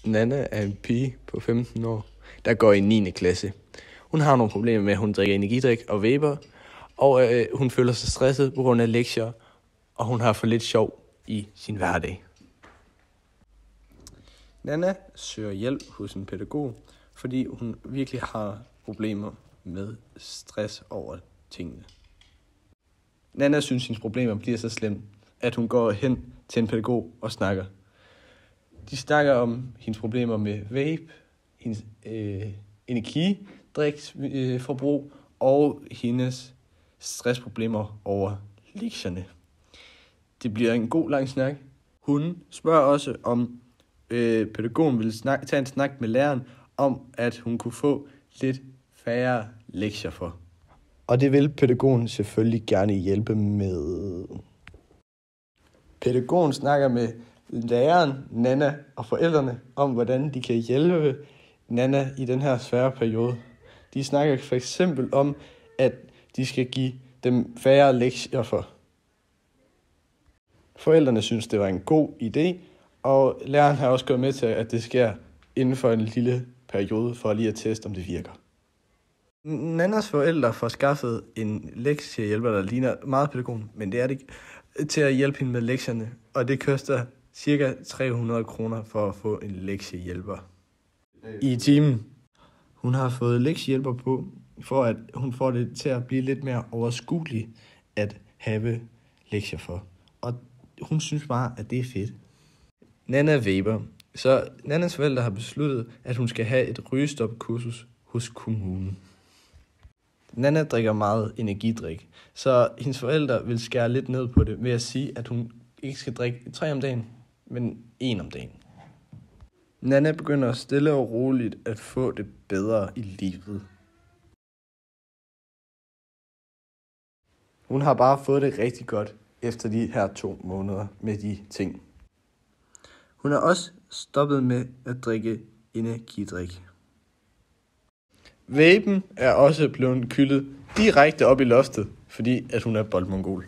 Nana er en pige på 15 år, der går i 9. klasse. Hun har nogle problemer med, at hun drikker energidrik og vaper, og hun føler sig stresset på grund af lektier, og hun har for lidt sjov i sin hverdag. Nana søger hjælp hos en pædagog, fordi hun virkelig har problemer med stress over tingene. Nana synes, hendes problemer bliver så slemme, at hun går hen til en pædagog og snakker. De snakker om hendes problemer med vape, hendes energidriksforbrug og hendes stressproblemer over lektierne. Det bliver en god lang snak. Hun spørger også, om pædagogen vil tage en snak med læreren om, at hun kunne få lidt færre lektier for. Og det vil pædagogen selvfølgelig gerne hjælpe med. Pædagogen snakker med læreren, Nana og forældrene om, hvordan de kan hjælpe Nana i den her svære periode. De snakker for eksempel om, at de skal give dem færre lektier for. Forældrene synes, det var en god idé, og læreren har også gået med til, at det sker inden for en lille periode, for lige at teste, om det virker. Nannas forældre får skaffet en lektiehjælper, der ligner meget pædagogen, men det er det ikke, til at hjælpe hende med lektierne, og det koster ca. 300 kroner for at få en lektiehjælper i timen. Hun har fået lektiehjælper på, for at hun får det til at blive lidt mere overskueligt at have lektier for. Og hun synes bare, at det er fedt. Nana vaper, så Nannas forældre har besluttet, at hun skal have et rygestopkursus hos kommunen. Nana drikker meget energidrik, så hendes forældre vil skære lidt ned på det ved at sige, at hun ikke skal drikke 3 om dagen, men 1 om dagen. Nana begynder stille og roligt at få det bedre i livet. Hun har bare fået det rigtig godt efter de her 2 måneder med de ting. Hun har også stoppet med at drikke energidrik. Vapen er også blevet kyldet direkte op i loftet, fordi at hun er boldmongol.